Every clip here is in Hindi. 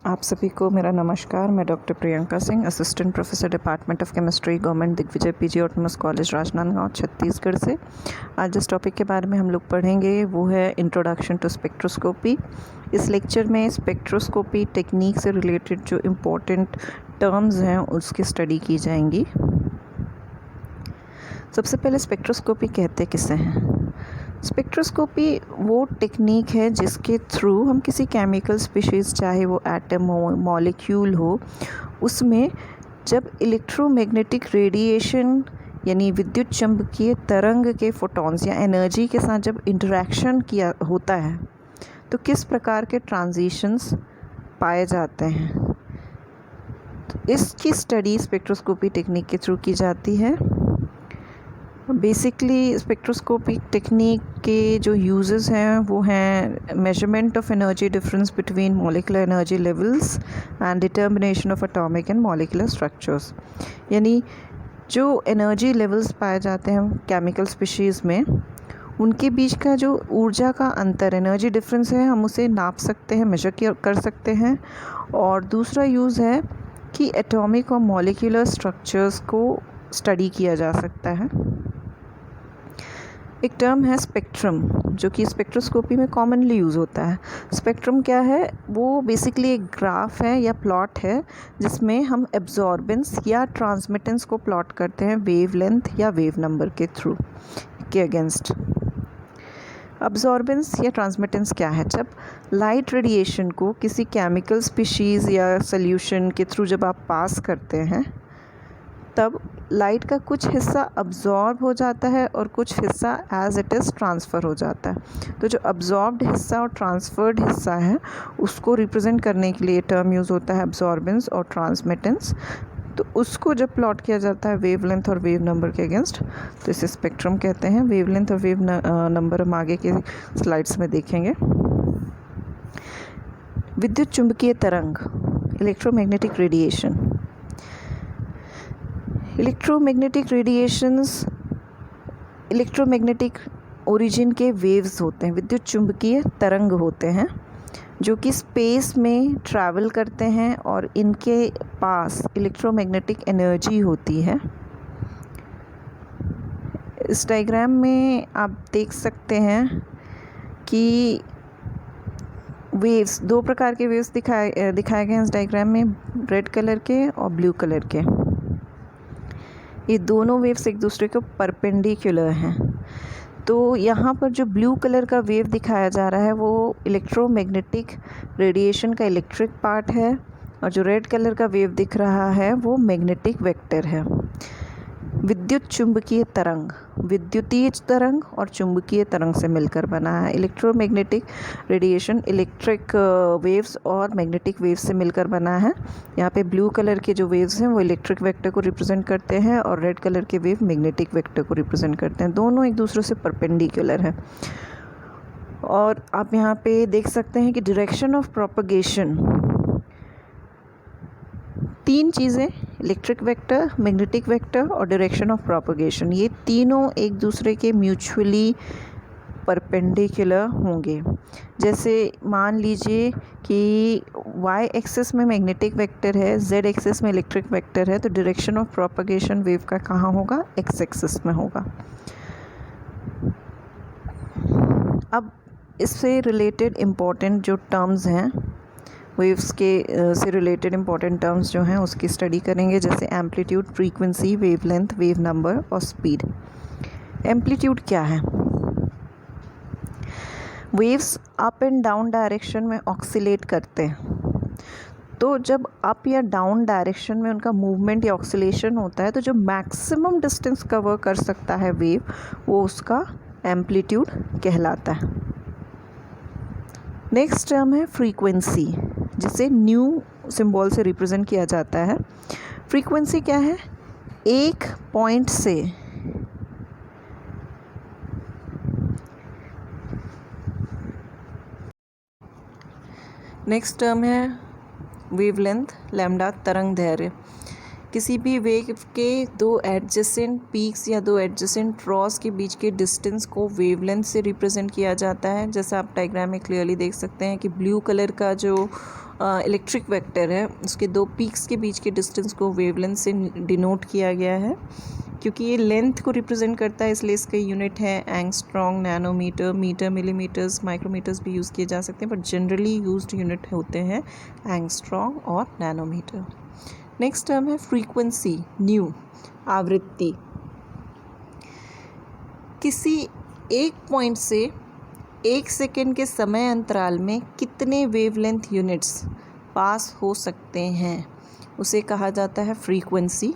आप सभी को मेरा नमस्कार। मैं doctor Priyanka Singh, assistant professor department of chemistry, government Digvijay PG autonomous college Rajnandgaon Chhattisgarh से। आज जिस टॉपिक के बारे में हम लोग पढ़ेंगे वो है इंट्रोडक्शन टू स्पेक्ट्रोस्कोपी। इस लेक्चर में स्पेक्ट्रोस्कोपी टेक्निक से रिलेटेड जो इम्पोर्टेंट टर्म्स हैं उसकी स्टडी की जाएंगी। सबसे पहले स्पेक्ट्रोस्कोपी कहते किसे हैं? स्पेक्ट्रोस्कोपी वो टेक्निक है जिसके थ्रू हम किसी केमिकल स्पीशीज़, चाहे वो एटम हो, मॉलिक्यूल हो, उसमें जब इलेक्ट्रोमैग्नेटिक रेडिएशन यानी विद्युत चुम्बकीय तरंग के फोटॉन्स या एनर्जी के साथ जब इंटरेक्शन किया होता है तो किस प्रकार के ट्रांजिशंस पाए जाते हैं, तो इसकी स्टडी स्पेक्ट्रोस्कोपी टेक्निक के थ्रू की जाती है। बेसिकली स्पेक्ट्रोस्कोपिक टेक्निक के जो यूजेस हैं वो हैं measurement of energy difference between molecular energy levels and determination of atomic and molecular structures. यानी जो एनर्जी लेवल्स पाए जाते हैं केमिकल स्पीशीज़ में, उनके बीच का जो ऊर्जा का अंतर, एनर्जी डिफरेंस है, हम उसे नाप सकते हैं, मेजर कर सकते हैं। और दूसरा यूज़ है कि एटॉमिक और मॉलिक्यूलर स्ट्रक्चर्स को स्टडी किया जा सकता है। एक टर्म है स्पेक्ट्रम, जो कि स्पेक्ट्रोस्कोपी में कॉमनली यूज़ होता है। स्पेक्ट्रम क्या है? वो बेसिकली एक ग्राफ है या प्लॉट है जिसमें हम एब्जॉर्बेंस या ट्रांसमिटेंस को प्लॉट करते हैं वेव लेंथ या वेव नंबर के थ्रू के अगेंस्ट। अब्जॉर्बेंस या ट्रांसमिटेंस क्या है? जब लाइट रेडिएशन को किसी केमिकल स्पीशीज़ या सोल्यूशन के थ्रू जब आप पास करते हैं तब लाइट का कुछ हिस्सा अब्जॉर्ब हो जाता है और कुछ हिस्सा एज इट इज़ ट्रांसफ़र हो जाता है। तो जो अब्जॉर्ब्ड हिस्सा और ट्रांसफर्ड हिस्सा है उसको रिप्रेजेंट करने के लिए टर्म यूज़ होता है अब्जॉर्बेंस और ट्रांसमिटेंस। तो उसको जब प्लॉट किया जाता है वेव लेंथ और वेव नंबर के अगेंस्ट, तो इसे स्पेक्ट्रम कहते हैं। वेव लेंथ और वेव नंबर हम आगे के स्लाइड्स में देखेंगे। विद्युत चुम्बकीय तरंग, electromagnetic radiation. Electromagnetic radiations electromagnetic origin के वेव्स होते हैं, विद्युत चुम्बकीय तरंग होते हैं जो कि स्पेस में ट्रैवल करते हैं और इनके पास इलेक्ट्रोमैग्नेटिक एनर्जी होती है। इस डायग्राम में आप देख सकते हैं कि वेव्स, दो प्रकार के वेव्स दिखाए गए हैं इस डायग्राम में, रेड कलर के और ब्लू कलर के। ये दोनों वेव्स एक दूसरे के परपेंडिकुलर हैं। तो यहाँ पर जो ब्लू कलर का वेव दिखाया जा रहा है वो इलेक्ट्रोमैग्नेटिक रेडिएशन का इलेक्ट्रिक पार्ट है, और जो रेड कलर का वेव दिख रहा है वो मैग्नेटिक वेक्टर है। विद्युत चुम्बकीय तरंग विद्युतीय तरंग और चुंबकीय तरंग से मिलकर बना है। इलेक्ट्रोमैग्नेटिक रेडिएशन इलेक्ट्रिक वेव्स और मैग्नेटिक वेव्स से मिलकर बना है। यहाँ पे ब्लू कलर के जो वेव्स हैं वो इलेक्ट्रिक वेक्टर को रिप्रेजेंट करते हैं और रेड कलर के वेव मैग्नेटिक वेक्टर को रिप्रेजेंट करते हैं। दोनों एक दूसरे से परपेंडिकुलर हैं। और आप यहाँ पे देख सकते हैं कि डायरेक्शन ऑफ प्रोपगेशन, तीन चीज़ें, इलेक्ट्रिक वेक्टर, मैग्नेटिक वेक्टर और डायरेक्शन ऑफ प्रोपगेशन, ये तीनों एक दूसरे के म्यूचुअली परपेंडिकुलर होंगे। जैसे मान लीजिए कि y एक्सिस में मैग्नेटिक वेक्टर है, z एक्सिस में इलेक्ट्रिक वेक्टर है, तो डायरेक्शन ऑफ प्रोपगेशन वेव का कहाँ होगा? x एक्सिस में होगा। अब इससे रिलेटेड इम्पोर्टेंट जो टर्म्स हैं, वेव्स के से रिलेटेड इम्पॉर्टेंट टर्म्स जो हैं उसकी स्टडी करेंगे, जैसे amplitude, frequency, wavelength, wave number और स्पीड। एम्पलीट्यूड क्या है? Waves up and down direction में ऑक्सीलेट करते हैं। तो जब अप या डाउन डायरेक्शन में उनका मूवमेंट या ऑक्सीलेशन होता है तो जो मैक्सिमम डिस्टेंस कवर कर सकता है वेव, वो उसका एम्पलीट्यूड कहलाता है। नेक्स्ट टर्म है फ्रीक्वेंसी, जिसे न्यू सिंबल से रिप्रेजेंट किया जाता है। फ्रीक्वेंसी क्या है? एक पॉइंट से नेक्स्ट टर्म है वेवलेंथ, लैम्डा, तरंग दैर्घ्य। किसी भी वेव के दो एडजेसेंट पीक्स या दो एडजेसेंट क्रॉस के बीच के डिस्टेंस को वेवलेंथ से रिप्रेजेंट किया जाता है। जैसा आप डायग्राम में क्लियरली देख सकते हैं कि ब्लू कलर का जो इलेक्ट्रिक वेक्टर है उसके दो पीक्स के बीच के डिस्टेंस को वेवलेंथ से डिनोट किया गया है। क्योंकि ये लेंथ को रिप्रेजेंट करता है इसलिए इसके यूनिट है angstrom, nanometre, metre, millimetres, micrometres भी यूज़ किए जा सकते हैं, बट जनरली यूज्ड यूनिट होते हैं एंगस्ट्रॉम और नैनोमीटर। नेक्स्ट टर्म है फ्रीक्वेंसी, न्यू, आवृत्ति। किसी एक पॉइंट से 1 सेकेंड के समय अंतराल में कितने वेवलेंथ यूनिट्स पास हो सकते हैं उसे कहा जाता है फ्रीक्वेंसी।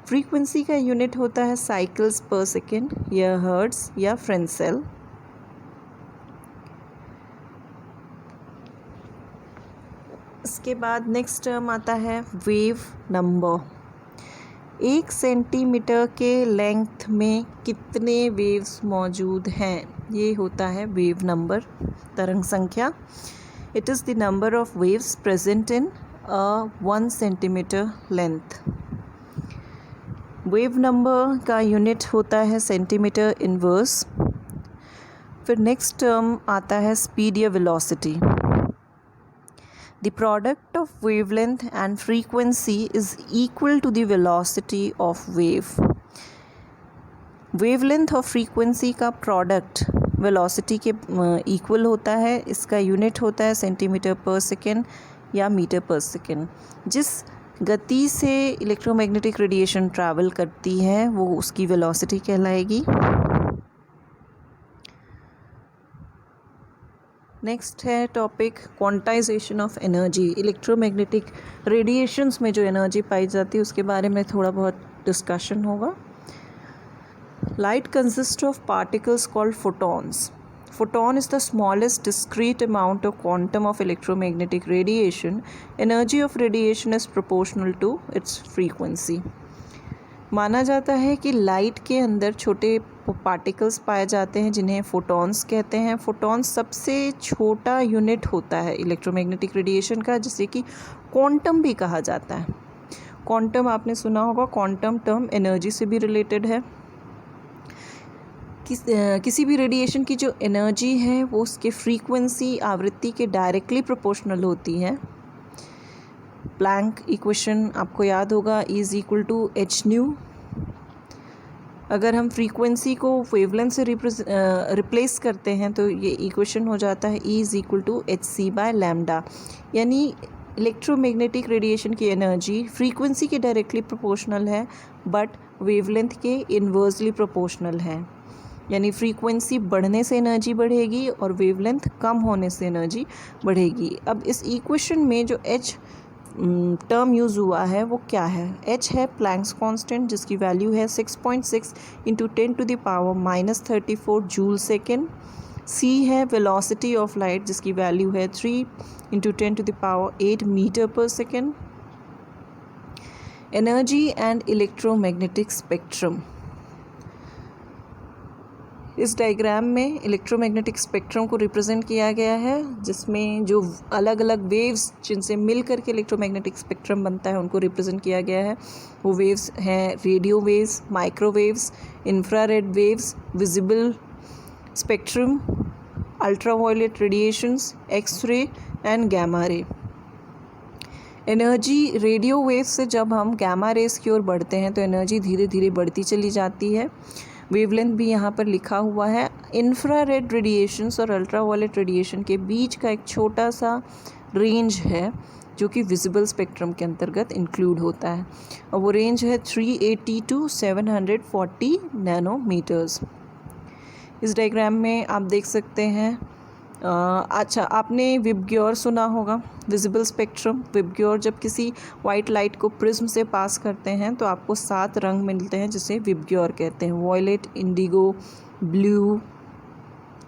फ्रीक्वेंसी का यूनिट होता है साइकिल्स पर सेकेंड या हर्ट्ज या फ्रेंसेल। इसके बाद नेक्स्ट टर्म आता है वेव नंबर। 1 सेंटीमीटर के लेंथ में कितने वेव्स मौजूद हैं, ये होता है वेव नंबर, तरंग संख्या। It is the number of waves present in a 1 centimetre length. Wave number का यूनिट होता है सेंटीमीटर इनवर्स। फिर नेक्स्ट टर्म आता है स्पीड या velocity. The product of wavelength and frequency is equal to the velocity of wave. Wavelength और frequency का product velocity के equal होता है। इसका unit होता है सेंटीमीटर पर सेकेंड या मीटर पर सेकेंड। जिस गति से इलेक्ट्रोमैग्नेटिक रेडिएशन ट्रैवल करती है वो उसकी velocity कहलाएगी। नेक्स्ट है topic quantization of energy. Electromagnetic radiations में जो एनर्जी पाई जाती है उसके बारे में थोड़ा बहुत डिस्कशन होगा। Light consist of particles called photons. Photon is the smallest discrete amount of quantum of electromagnetic radiation. Energy of radiation is proportional to its frequency. माना जाता है कि लाइट के अंदर छोटे पार्टिकल्स पाए जाते हैं जिन्हें फोटॉन्स कहते हैं। फोटॉन्स सबसे छोटा यूनिट होता है इलेक्ट्रोमैग्नेटिक रेडिएशन का, जिसे कि क्वांटम भी कहा जाता है। क्वांटम आपने सुना होगा, क्वांटम टर्म एनर्जी से भी रिलेटेड है। किसी भी रेडिएशन की जो एनर्जी है वो उसके फ्रीक्वेंसी, आवृत्ति के डायरेक्टली प्रोपोर्शनल होती है। प्लैंक इक्वेशन आपको याद होगा, E = h/nu। अगर हम फ्रीक्वेंसी को वेवलेंथ से रिप्लेस करते हैं तो ये इक्वेशन हो जाता है E = hc/λ। यानी इलेक्ट्रोमैग्नेटिक रेडिएशन की एनर्जी फ्रीक्वेंसी के डायरेक्टली प्रोपोर्शनल है बट वेवलेंथ के इन्वर्सली प्रोपोर्शनल है। यानी फ्रीक्वेंसी बढ़ने से एनर्जी बढ़ेगी और वेवलेंथ कम होने से एनर्जी बढ़ेगी। अब इस इक्वेशन में जो h टर्म यूज़ हुआ है वो क्या है? h है प्लैंक्स कांस्टेंट जिसकी वैल्यू है 6.6 × 10⁻³ जूल सेकेंड। c है वेलोसिटी ऑफ लाइट जिसकी वैल्यू है 3 × 10⁸ मीटर पर second. Energy and electromagnetic spectrum. इस डायग्राम में इलेक्ट्रोमैग्नेटिक स्पेक्ट्रम को रिप्रेजेंट किया गया है, जिसमें जो अलग अलग वेव्स जिनसे मिलकर के इलेक्ट्रोमैग्नेटिक स्पेक्ट्रम बनता है उनको रिप्रेजेंट किया गया है। वो वेव्स हैं radio waves, microwaves, infrared waves, visible spectrum, ultraviolet radiations, X ray and gamma ray. Energy radio waves से जब हम गैमा रेस की ओर बढ़ते हैं तो एनर्जी धीरे धीरे बढ़ती चली जाती है। वेवलेंथ भी यहाँ पर लिखा हुआ है। इंफ्रारेड रेडिएशंस और अल्ट्रावायलेट रेडिएशन के बीच का एक छोटा सा रेंज है जो कि विजिबल स्पेक्ट्रम के अंतर्गत इंक्लूड होता है और वो रेंज है 380 to 740 नैनोमीटर्स। इस डायग्राम में आप देख सकते हैं अच्छा, आपने विबग्योर सुना होगा, विजिबल स्पेक्ट्रम। विबग्योर जब किसी वाइट लाइट को प्रिज्म से पास करते हैं तो आपको 7 रंग मिलते हैं जिसे विबग्योर कहते हैं। Violet, indigo, blue,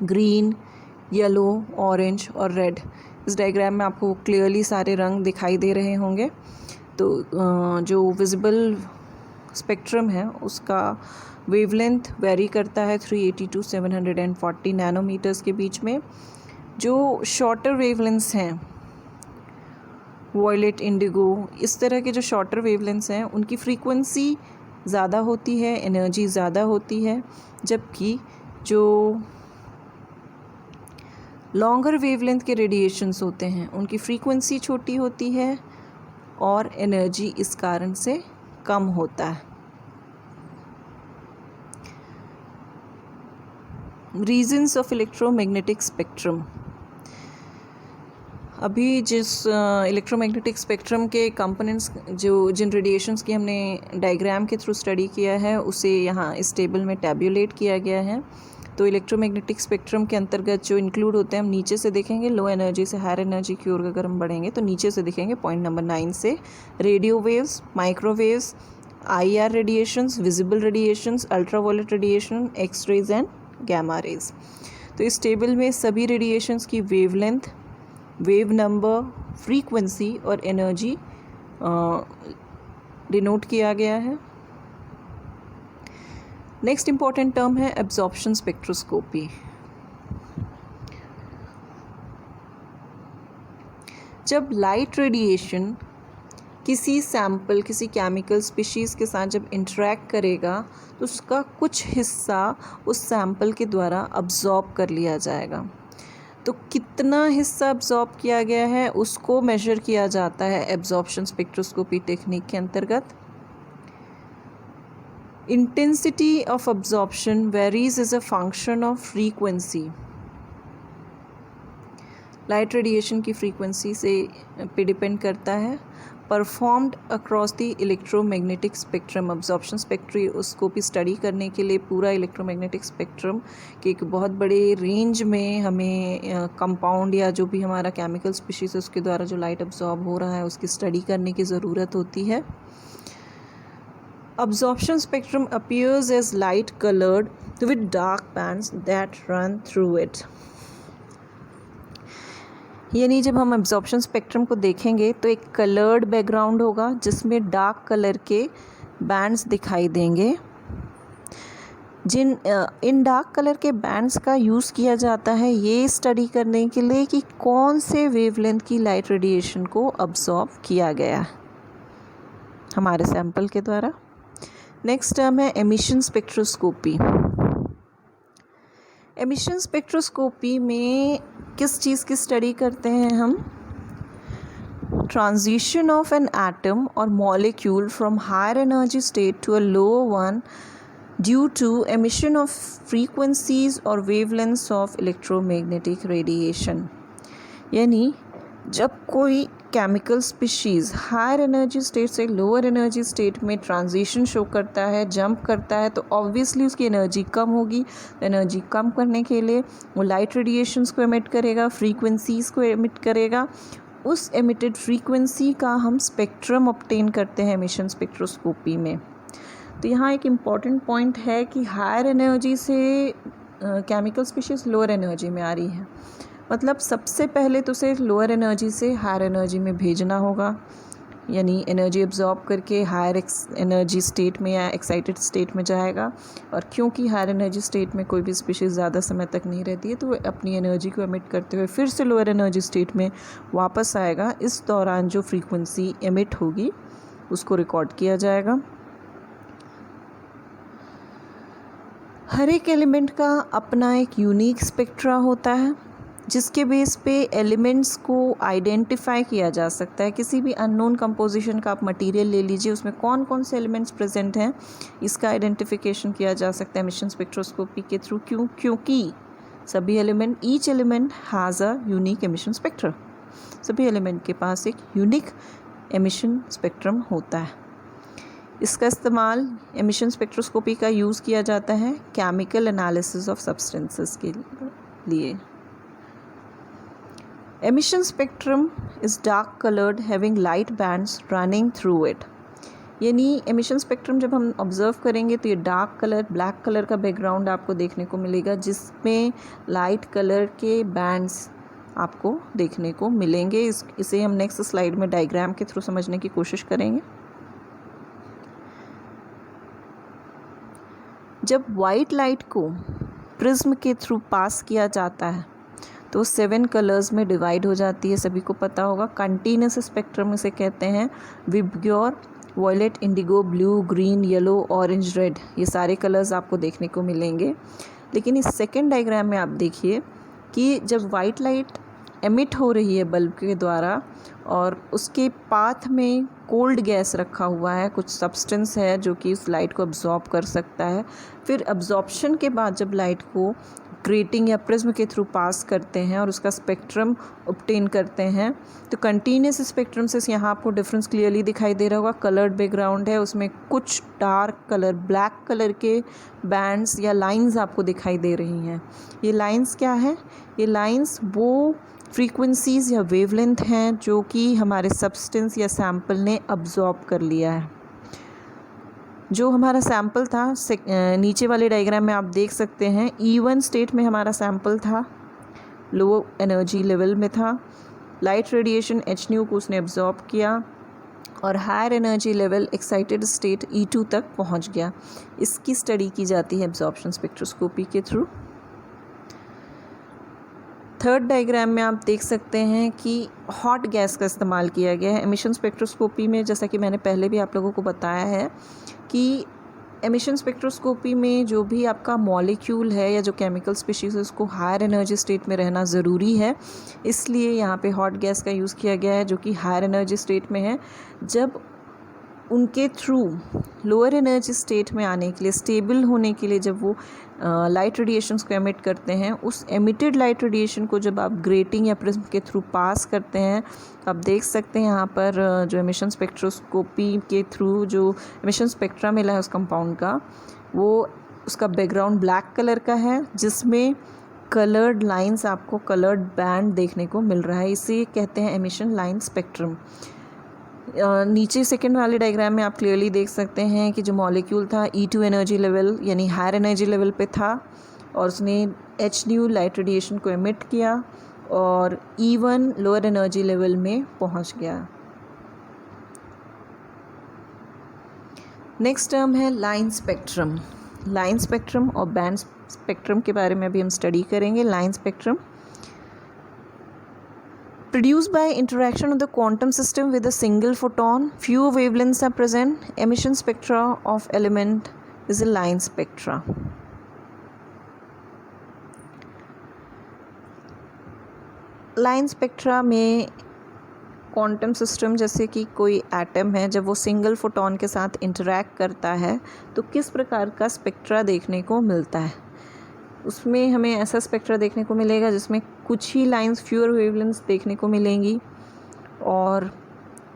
green, yellow, orange और रेड। इस डायग्राम में आपको क्लियरली सारे रंग दिखाई दे रहे होंगे। तो जो विजिबल स्पेक्ट्रम है उसका वेवलेंथ वेरी करता है 380 to 740 नैनोमीटर्स के बीच में। जो शॉर्टर वेवलेंथ्स हैं, वॉयलेट, इंडिगो, इस तरह के जो शॉर्टर वेवलेंथ्स हैं उनकी फ्रीक्वेंसी ज़्यादा होती है, एनर्जी ज़्यादा होती है, जबकि जो लॉन्गर वेवलेंथ के रेडिएशंस होते हैं, उनकी फ्रीक्वेंसी छोटी होती है और एनर्जी इस कारण से कम होता है। Reasons of electromagnetic spectrum. अभी जिस इलेक्ट्रोमैग्नेटिक स्पेक्ट्रम के कंपोनेंट्स जिन रेडिएशंस की हमने डायग्राम के थ्रू स्टडी किया है उसे यहाँ इस टेबल में टैब्यूलेट किया गया है। तो इलेक्ट्रोमैग्नेटिक स्पेक्ट्रम के अंतर्गत जो इंक्लूड होते हैं, हम नीचे से देखेंगे, लो एनर्जी से हायर एनर्जी की ओर अगर हम बढ़ेंगे तो नीचे से देखेंगे पॉइंट नंबर 9 से radio waves, microwaves, IR radiations, visible radiations, ultraviolet radiation, X rays and gamma rays. तो इस टेबल में सभी रेडिएशंस की वेवलेंथ, वेव नंबर, फ्रीक्वेंसी और एनर्जी डिनोट किया गया है। नेक्स्ट इंपॉर्टेंट टर्म है एब्जॉर्प्शन स्पेक्ट्रोस्कोपी। जब लाइट रेडिएशन किसी सैंपल, किसी केमिकल स्पीशीज़ के साथ जब इंटरेक्ट करेगा तो उसका कुछ हिस्सा उस सैंपल के द्वारा अब्जॉर्ब कर लिया जाएगा। तो कितना हिस्सा अब्जॉर्ब किया गया है उसको मेजर किया जाता है एब्जॉर्प्शन स्पेक्ट्रोस्कोपी टेक्निक के अंतर्गत। Intensity of absorption varies as a function of frequency. Light radiation की फ्रीक्वेंसी से पे डिपेंड करता है। Performed across the electromagnetic spectrum. Absorption spectroscopy study करने के लिए पूरा इलेक्ट्रोमैग्नेटिक स्पेक्ट्रम के एक बहुत बड़े रेंज में हमें कंपाउंड या जो भी हमारा केमिकल स्पीशीज़ है उसके द्वारा जो लाइट अब्जॉर्ब हो रहा है उसकी स्टडी करने की ज़रूरत होती है। Absorption spectrum appears as light colored with dark bands that run through it. यानी जब हम absorption spectrum को देखेंगे तो एक colored background होगा जिसमें dark color के bands दिखाई देंगे। इन डार्क कलर के बैंड्स का यूज़ किया जाता है ये स्टडी करने के लिए कि कौन से वेवलेंथ की लाइट रेडिएशन को अब्जॉर्ब किया गया हमारे सैंपल के द्वारा। नेक्स्ट टर्म है एमिशन स्पेक्ट्रोस्कोपी। एमिशन स्पेक्ट्रोस्कोपी में किस चीज़ की स्टडी करते हैं हम? ट्रांजिशन ऑफ एन एटम और molecule from higher energy state to a lower one due to emission of frequencies और वेवलेंथ्स ऑफ इलेक्ट्रोमैग्नेटिक रेडिएशन। यानी जब कोई chemical species higher energy state से लोअर एनर्जी स्टेट में ट्रांजिशन शो करता है, जंप करता है, तो ऑब्वियसली उसकी एनर्जी कम होगी। एनर्जी कम करने के लिए वो लाइट रेडिएशंस को एमिट करेगा, फ्रीक्वेंसीज़ को एमिट करेगा। उस एमिटेड फ्रीक्वेंसी का हम स्पेक्ट्रम ऑब्टेन करते हैं एमिशन स्पेक्ट्रोस्कोपी में। तो यहाँ एक इम्पॉर्टेंट पॉइंट है कि हायर एनर्जी से केमिकल स्पीशीज़ लोअर एनर्जी में आ रही है, मतलब सबसे पहले तो उसे लोअर एनर्जी से हायर एनर्जी में भेजना होगा, यानी एनर्जी एब्जॉर्ब करके हायर एनर्जी स्टेट में या एक्साइटेड स्टेट में जाएगा। और क्योंकि हायर एनर्जी स्टेट में कोई भी स्पीशीज़ ज़्यादा समय तक नहीं रहती है तो वो अपनी एनर्जी को एमिट करते हुए फिर से लोअर एनर्जी स्टेट में वापस आएगा। इस दौरान जो फ्रीक्वेंसी एमिट होगी उसको रिकॉर्ड किया जाएगा। हर एक एलिमेंट का अपना एक यूनिक स्पेक्ट्रा होता है जिसके बेस पे एलिमेंट्स को आइडेंटिफाई किया जा सकता है। किसी भी अननोन कंपोजिशन का आप मटेरियल ले लीजिए, उसमें कौन कौन से एलिमेंट्स प्रेजेंट हैं इसका आइडेंटिफिकेशन किया जा सकता है एमिशन स्पेक्ट्रोस्कोपी के थ्रू। क्योंकि सभी element, each element has a unique emission spectrum. सभी एलिमेंट के पास एक यूनिक एमिशन स्पेक्ट्रम होता है। इसका इस्तेमाल एमिशन स्पेक्ट्रोस्कोपी का यूज़ किया जाता है केमिकल एनालिसिस ऑफ सब्सटेंसेस के लिए। Emission spectrum is dark colored having light bands running through it. यानी एमिशन स्पेक्ट्रम जब हम ऑब्ज़र्व करेंगे तो ये डार्क कलर, ब्लैक कलर का बैकग्राउंड आपको देखने को मिलेगा जिसमें लाइट कलर के बैंड्स आपको देखने को मिलेंगे। इसे हम नेक्स्ट स्लाइड में डायग्राम के थ्रू समझने की कोशिश करेंगे। जब वाइट लाइट को प्रिज्म के थ्रू पास किया जाता है तो 7 कलर्स में डिवाइड हो जाती है, सभी को पता होगा। कंटीन्यूअस स्पेक्ट्रम इसे कहते हैं। VIBGYOR, violet, indigo, blue, green, yellow, orange, red, ये सारे कलर्स आपको देखने को मिलेंगे। लेकिन इस सेकंड डायग्राम में आप देखिए कि जब वाइट लाइट एमिट हो रही है बल्ब के द्वारा और उसके पाथ में कोल्ड गैस रखा हुआ है, कुछ सब्सटेंस है जो कि उस लाइट को अब्जॉर्ब कर सकता है, फिर अब्जॉर्प्शन के बाद जब लाइट को ग्रेटिंग या प्रिज्म के थ्रू पास करते हैं और उसका स्पेक्ट्रम ऑब्टेन करते हैं, तो कंटिन्यूस स्पेक्ट्रम से यहाँ आपको डिफरेंस क्लियरली दिखाई दे रहा होगा। कलर्ड बैकग्राउंड है, उसमें कुछ डार्क कलर ब्लैक कलर के बैंड्स या लाइंस आपको दिखाई दे रही हैं। ये लाइंस क्या है? ये लाइंस वो फ्रीक्वेंसीज़ या वेवलेंथ हैं जो कि हमारे सब्सटेंस या सैंपल ने अब्जॉर्ब कर लिया है। जो हमारा सैंपल था नीचे वाले डायग्राम में आप देख सकते हैं, E1 स्टेट में हमारा सैंपल था, लो एनर्जी लेवल में था, लाइट रेडिएशन hν को उसने अब्जॉर्ब किया और higher energy level excited state E2 तक पहुंच गया। इसकी स्टडी की जाती है एब्जॉर्प्शन स्पेक्ट्रोस्कोपी के थ्रू। थर्ड डायग्राम में आप देख सकते हैं कि हॉट गैस का इस्तेमाल किया गया है एमिशन स्पेक्ट्रोस्कोपी में। जैसा कि मैंने पहले भी आप लोगों को बताया है कि एमिशन स्पेक्ट्रोस्कोपी में जो भी आपका मॉलिक्यूल है या जो केमिकल स्पीशीज़ है उसको हायर एनर्जी स्टेट में रहना ज़रूरी है, इसलिए यहाँ पे हॉट गैस का यूज़ किया गया है जो कि हायर एनर्जी स्टेट में है। जब उनके थ्रू लोअर एनर्जी स्टेट में आने के लिए, स्टेबल होने के लिए, जब वो लाइट रेडिएशंस को एमिट करते हैं, उस एमिटेड लाइट रेडिएशन को जब आप ग्रेटिंग या प्रिज्म के थ्रू पास करते हैं, आप देख सकते हैं यहाँ पर जो एमिशन स्पेक्ट्रोस्कोपी के थ्रू जो एमिशन स्पेक्ट्रा मिला है उस कंपाउंड का, वो उसका बैकग्राउंड ब्लैक कलर का है जिसमें कलर्ड लाइंस, आपको कलर्ड बैंड देखने को मिल रहा है। इसे कहते हैं एमिशन लाइन स्पेक्ट्रम। नीचे सेकंड वाले डायग्राम में आप क्लियरली देख सकते हैं कि जो मॉलिक्यूल था E2 एनर्जी लेवल यानी हायर एनर्जी लेवल पे था और उसने hν लाइट रेडिएशन को एमिट किया और E1 लोअर एनर्जी लेवल में पहुंच गया। नेक्स्ट टर्म है लाइन स्पेक्ट्रम। लाइन स्पेक्ट्रम और बैंड स्पेक्ट्रम के बारे में भी हम स्टडी करेंगे। Line spectrum produced by interaction of the quantum system with a single photon, few wavelengths are present. Emission spectra of element is a line spectra. Line spectra में क्वांटम सिस्टम जैसे कि कोई एटम है, जब वो सिंगल फोटॉन के साथ इंटरैक्ट करता है तो किस प्रकार का स्पेक्ट्रा देखने को मिलता है। उसमें हमें ऐसा स्पेक्ट्रा देखने को मिलेगा जिसमें कुछ ही लाइंस, फ्यूअर वेवलेंथ्स देखने को मिलेंगी और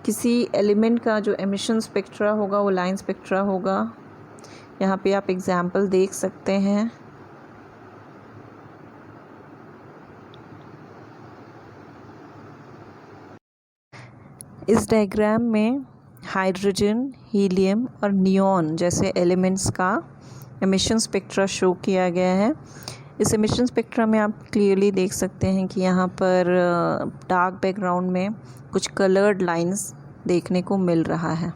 किसी एलिमेंट का जो एमिशन स्पेक्ट्रा होगा वो लाइन स्पेक्ट्रा होगा। यहाँ पे आप एग्जाम्पल देख सकते हैं। इस डायग्राम में हाइड्रोजन, हीलियम और नियॉन जैसे एलिमेंट्स का एमिशन स्पेक्ट्रा शो किया गया है। इस एमिशन स्पेक्ट्रा में आप क्लियरली देख सकते हैं कि यहाँ पर डार्क बैकग्राउंड में कुछ कलर्ड लाइंस देखने को मिल रहा है।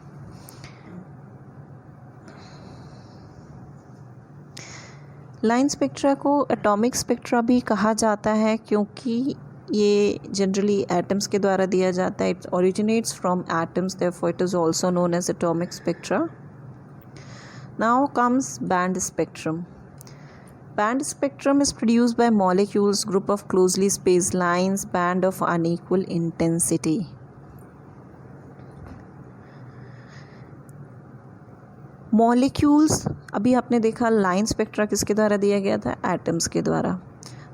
लाइन स्पेक्ट्रा को एटॉमिक स्पेक्ट्रा भी कहा जाता है क्योंकि ये जनरली एटम्स के द्वारा दिया जाता है। It originates from atoms, therefore it is also known as atomic spectra. Now comes band spectrum. Band spectrum is produced by molecules, group of closely spaced lines, band of unequal intensity. Molecules, अभी आपने देखा लाइन स्पेक्ट्रा किसके द्वारा दिया गया था? एटम्स के द्वारा।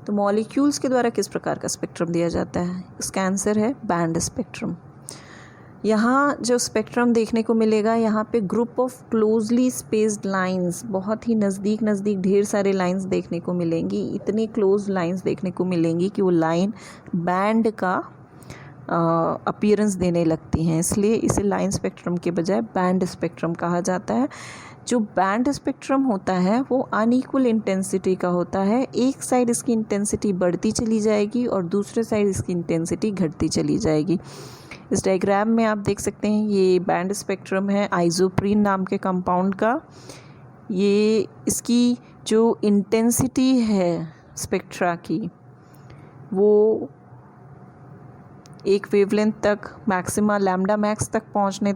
तो मॉलिक्यूल्स के द्वारा किस प्रकार का स्पेक्ट्रम दिया जाता है? इसका आंसर है बैंड स्पेक्ट्रम। यहाँ जो स्पेक्ट्रम देखने को मिलेगा, यहाँ पे group of closely spaced lines, बहुत ही नज़दीक ढेर सारे लाइंस देखने को मिलेंगी। इतनी क्लोज लाइंस देखने को मिलेंगी कि वो लाइन बैंड का अपीयरेंस देने लगती हैं, इसलिए इसे लाइन स्पेक्ट्रम के बजाय बैंड स्पेक्ट्रम कहा जाता है। जो बैंड स्पेक्ट्रम होता है वो अनइक्वल इंटेंसिटी का होता है। एक साइड इसकी इंटेंसिटी बढ़ती चली जाएगी और दूसरे साइड इसकी इंटेंसिटी घटती चली जाएगी। इस डायग्राम में आप देख सकते हैं ये बैंड स्पेक्ट्रम है आइसोप्रीन नाम के कंपाउंड का। ये इसकी जो इंटेंसिटी है स्पेक्ट्रा की वो एक वेवलेंथ तक मैक्सिमा लैम्डा मैक्स तक पहुंचने,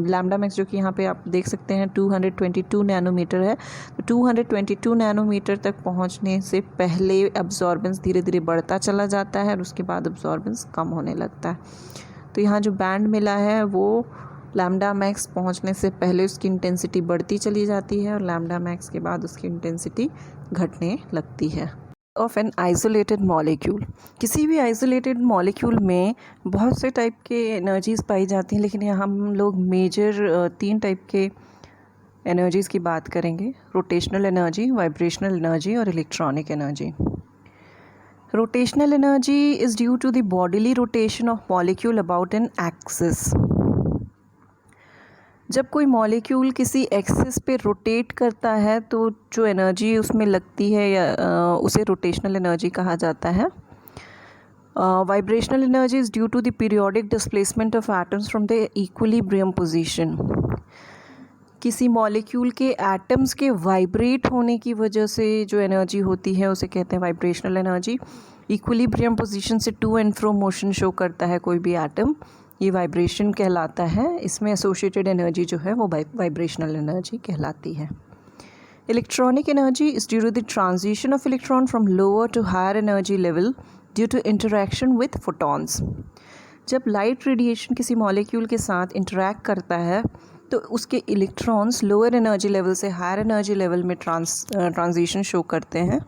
लैम्डा मैक्स जो कि यहाँ पे आप देख सकते हैं 222 नैनोमीटर है, तो 222 नैनोमीटर तक पहुंचने से पहले अब्जॉर्बेंस धीरे धीरे बढ़ता चला जाता है और उसके बाद अब्जॉर्बेंस कम होने लगता है। तो यहाँ जो बैंड मिला है वो लैम्डा मैक्स पहुंचने से पहले उसकी इंटेंसिटी बढ़ती चली जाती है और लैम्डा मैक्स के बाद उसकी इंटेंसिटी घटने लगती है। ऑफ एन आइसोलेटेड मॉलिक्यूल, किसी भी आइसोलेटेड मॉलिक्यूल में बहुत से टाइप के एनर्जीज़ पाई जाती हैं, लेकिन यहाँ हम लोग मेजर 3 टाइप के एनर्जीज़ की बात करेंगे: रोटेशनल एनर्जी, वाइब्रेशनल एनर्जी और electronic energy. Rotational energy is due to the bodily rotation of molecule about an axis. जब कोई मॉलिक्यूल किसी एक्सिस पे रोटेट करता है तो जो एनर्जी उसमें लगती है या उसे रोटेशनल एनर्जी कहा जाता है। Vibrational energy is due to the periodic displacement of atoms from the equilibrium position. किसी मॉलिक्यूल के एटम्स के वाइब्रेट होने की वजह से जो एनर्जी होती है उसे कहते हैं वाइब्रेशनल एनर्जी। इक्विलिब्रियम पोजीशन से to and fro motion show करता है कोई भी एटम, ये वाइब्रेशन कहलाता है। इसमें एसोसिएटेड एनर्जी जो है वो वाइब्रेशनल एनर्जी कहलाती है। Electronic energy is due to the transition of electron from lower to higher energy level due to interaction with photons. जब लाइट रेडिएशन किसी मॉलिक्यूल के साथ इंटरैक्ट करता है तो उसके इलेक्ट्रॉन्स लोअर एनर्जी लेवल से हायर एनर्जी लेवल में ट्रांजिशन शो करते हैं,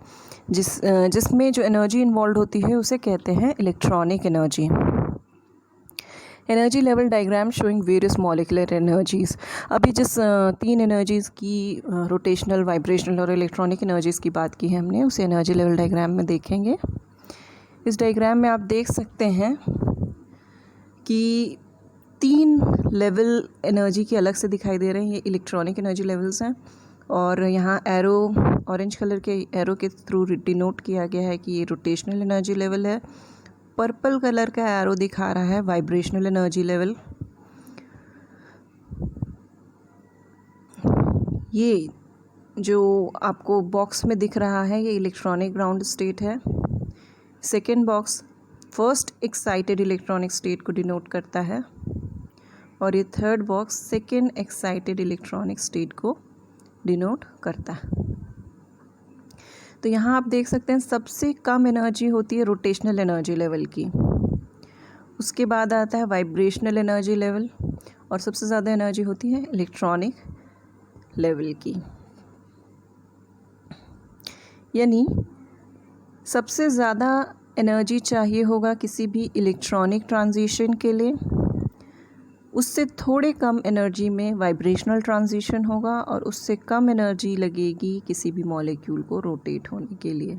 जिसमें जो एनर्जी इन्वॉल्व होती है उसे कहते हैं electronic energy. Energy level diagram showing various molecular energies. अभी जिस 3 एनर्जीज़ की रोटेशनल, वाइब्रेशनल और इलेक्ट्रॉनिक एनर्जीज़ की बात की है हमने, उसे एनर्जी लेवल डायग्राम में देखेंगे। इस डायग्राम में आप देख सकते हैं कि 3 लेवल एनर्जी के अलग से दिखाई दे रहे हैं। ये इलेक्ट्रॉनिक एनर्जी लेवल्स हैं और यहाँ एरो, ऑरेंज कलर के एरो के थ्रू डिनोट किया गया है कि ये रोटेशनल एनर्जी लेवल है। पर्पल कलर का एरो दिखा रहा है वाइब्रेशनल एनर्जी लेवल। ये जो आपको बॉक्स में दिख रहा है ये इलेक्ट्रॉनिक ग्राउंड स्टेट है। Second box first excited electronic state को डिनोट करता है और ये third box second excited electronic state को डिनोट करता है। तो यहाँ आप देख सकते हैं सबसे कम एनर्जी होती है रोटेशनल एनर्जी लेवल की, उसके बाद आता है वाइब्रेशनल एनर्जी लेवल और सबसे ज़्यादा एनर्जी होती है इलेक्ट्रॉनिक लेवल की। यानी सबसे ज़्यादा एनर्जी चाहिए होगा किसी भी इलेक्ट्रॉनिक ट्रांजिशन के लिए, उससे थोड़े कम एनर्जी में वाइब्रेशनल ट्रांजिशन होगा और उससे कम एनर्जी लगेगी किसी भी मॉलिक्यूल को रोटेट होने के लिए।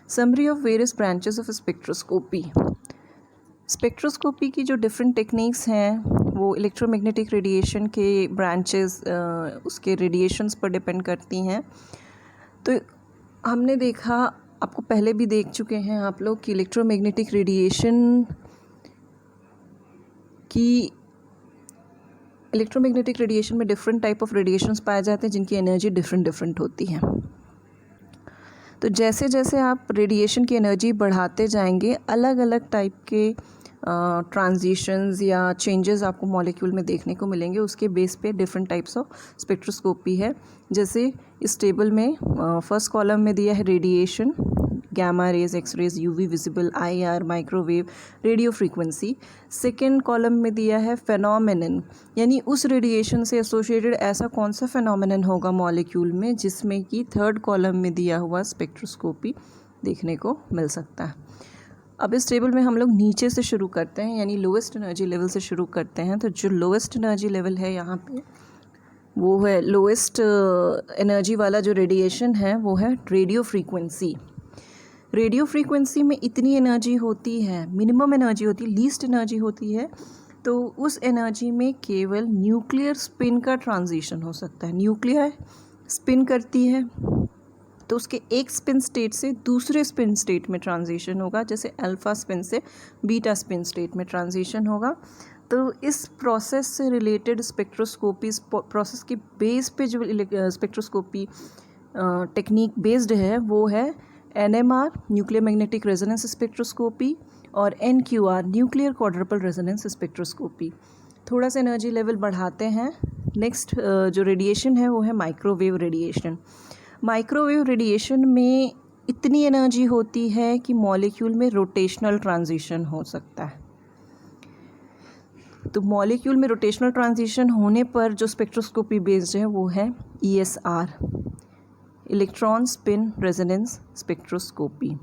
Summary of various branches of spectroscopy. Spectroscopy की जो डिफरेंट टेक्निक्स हैं वो इलेक्ट्रोमैग्नेटिक रेडिएशन के ब्रांचेस उसके रेडिएशंस पर डिपेंड करती हैं। तो हमने देखा, आपको पहले भी देख चुके हैं आप लोग कि इलेक्ट्रोमैग्नेटिक रेडिएशन में डिफरेंट टाइप ऑफ रेडिएशंस पाए जाते हैं जिनकी एनर्जी डिफरेंट होती है। तो जैसे जैसे आप रेडिएशन की एनर्जी बढ़ाते जाएंगे अलग अलग टाइप के ट्रांजिशंस या चेंजेस आपको मॉलिक्यूल में देखने को मिलेंगे। उसके बेस पे डिफरेंट टाइप्स ऑफ स्पेक्ट्रोस्कोपी है। जैसे इस टेबल में फर्स्ट कॉलम में दिया है radiation, gamma rays, X rays, UV visible, IR, microwave, radio frequency. Second column में दिया है फेनोमेनन, यानी उस रेडिएशन से एसोसिएटेड ऐसा कौन सा फेनोमेनन होगा मॉलिक्यूल में जिसमें कि थर्ड कॉलम में दिया हुआ स्पेक्ट्रोस्कोपी देखने को मिल सकता है। अब इस टेबल में हम लोग नीचे से शुरू करते हैं, यानी लोएस्ट एनर्जी लेवल से शुरू करते हैं। तो जो लोएस्ट एनर्जी लेवल है यहाँ पे वो है, लोएस्ट एनर्जी वाला जो रेडिएशन है वो है रेडियो फ्रीक्वेंसी। रेडियो फ्रीक्वेंसी में इतनी एनर्जी होती है, मिनिमम एनर्जी होती है, लीस्ट एनर्जी होती है। तो उस एनर्जी में केवल न्यूक्लियर स्पिन का ट्रांजिशन हो सकता है। न्यूक्लियर स्पिन करती है तो उसके एक स्पिन स्टेट से दूसरे स्पिन स्टेट में ट्रांजिशन होगा, जैसे अल्फ़ा स्पिन से बीटा स्पिन स्टेट में ट्रांजिशन होगा। तो इस प्रोसेस से रिलेटेड स्पेक्ट्रोस्कोपी, प्रोसेस के बेस पे जो स्पेक्ट्रोस्कोपी टेक्निक बेस्ड है वो है NMR nuclear magnetic resonance spectroscopy और NQR nuclear quadruple resonance spectroscopy. थोड़ा सा एनर्जी लेवल बढ़ाते हैं। नेक्स्ट जो रेडिएशन है वो है माइक्रोवेव रेडिएशन। माइक्रोवेव रेडिएशन में इतनी एनर्जी होती है कि मॉलिक्यूल में रोटेशनल ट्रांजिशन हो सकता है। तो मॉलिक्यूल में रोटेशनल ट्रांजिशन होने पर जो स्पेक्ट्रोस्कोपी बेस्ड है वो है ESR, electron spin resonance spectroscopy.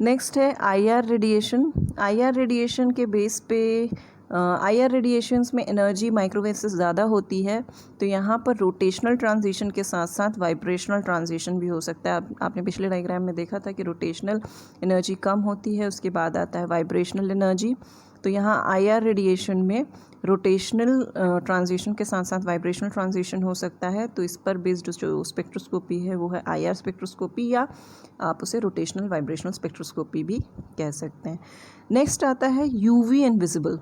Next है IR रेडिएशन। IR रेडिएशन के बेस पे IR रेडिएशंस में एनर्जी माइक्रोवेव से ज़्यादा होती है, तो यहाँ पर रोटेशनल ट्रांजिशन के साथ साथ वाइब्रेशनल ट्रांजिशन भी हो सकता है। आपने पिछले डायग्राम में देखा था कि रोटेशनल एनर्जी कम होती है, उसके बाद आता है वाइब्रेशनल एनर्जी। तो यहाँ IR रेडिएशन में रोटेशनल ट्रांजिशन के साथ साथ वाइब्रेशनल ट्रांजिशन हो सकता है। तो इस पर बेस्ड जो स्पेक्ट्रोस्कोपी है वो है IR स्पेक्ट्रोस्कोपी, या आप उसे रोटेशनल वाइब्रेशनल स्पेक्ट्रोस्कोपी भी कह सकते हैं। नेक्स्ट आता है UV इनविजिबल।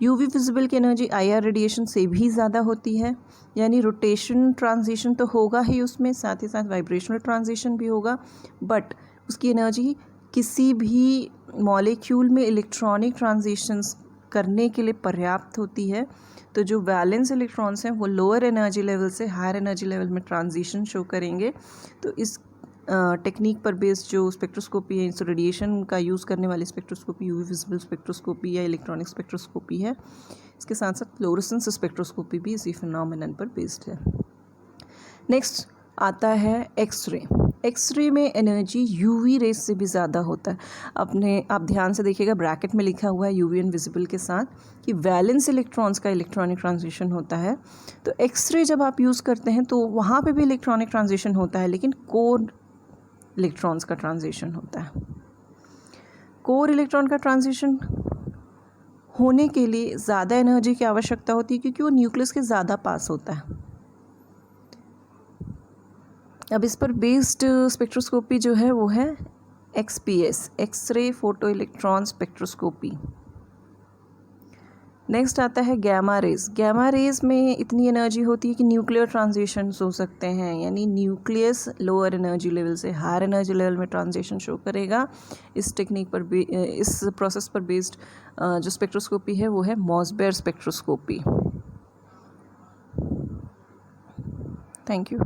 UV विजिबल की एनर्जी IR रेडिएशन से भी ज़्यादा होती है, यानी रोटेशन ट्रांजिशन तो होगा ही उसमें, साथ ही साथ वाइब्रेशनल ट्रांजिशन भी होगा, बट उसकी एनर्जी किसी भी मॉलिक्यूल में इलेक्ट्रॉनिक ट्रांजिशंस करने के लिए पर्याप्त होती है। तो जो वैलेंस इलेक्ट्रॉन्स हैं वो लोअर एनर्जी लेवल से हायर एनर्जी लेवल में ट्रांजिशन शो करेंगे। तो इस टेक्निक पर बेस्ड जो स्पेक्ट्रोस्कोपी है, इस रेडिएशन का यूज़ करने वाली स्पेक्ट्रोस्कोपी UV विजिबल स्पेक्ट्रोस्कोपी या इलेक्ट्रॉनिक स्पेक्ट्रोस्कोपी है। इसके साथ साथ फ्लोरेसेंस स्पेक्ट्रोस्कोपी भी इसी फिनोमेनन पर बेस्ड है। नेक्स्ट आता है एक्सरे। एक्सरे में एनर्जी UV रेस से भी ज़्यादा होता है। आप ध्यान से देखिएगा, ब्रैकेट में लिखा हुआ है UV इनविजिबल के साथ कि वैलेंस इलेक्ट्रॉन्स का इलेक्ट्रॉनिक ट्रांजिशन होता है। तो एक्सरे जब आप यूज़ करते हैं तो वहाँ पे भी इलेक्ट्रॉनिक ट्रांजिशन होता है, लेकिन कोर इलेक्ट्रॉन्स का ट्रांजिशन होता है। कोर इलेक्ट्रॉन का ट्रांजिशन होने के लिए ज़्यादा एनर्जी की आवश्यकता होती है, क्योंकि वो न्यूक्लियस के ज़्यादा पास होता है। अब इस पर बेस्ड स्पेक्ट्रोस्कोपी जो है वो है XPS, X ray photo electron spectroscopy. Next आता है गैमा रेज। गैमा रेज में इतनी एनर्जी होती है कि न्यूक्लियर ट्रांजिशंस हो सकते हैं, यानी न्यूक्लियस लोअर एनर्जी लेवल से हायर एनर्जी लेवल में ट्रांजिशन शो करेगा। इस टेक्निक पर इस प्रोसेस पर बेस्ड जो स्पेक्ट्रोस्कोपी है वो है मॉसबेयर स्पेक्ट्रोस्कोपी। Thank you.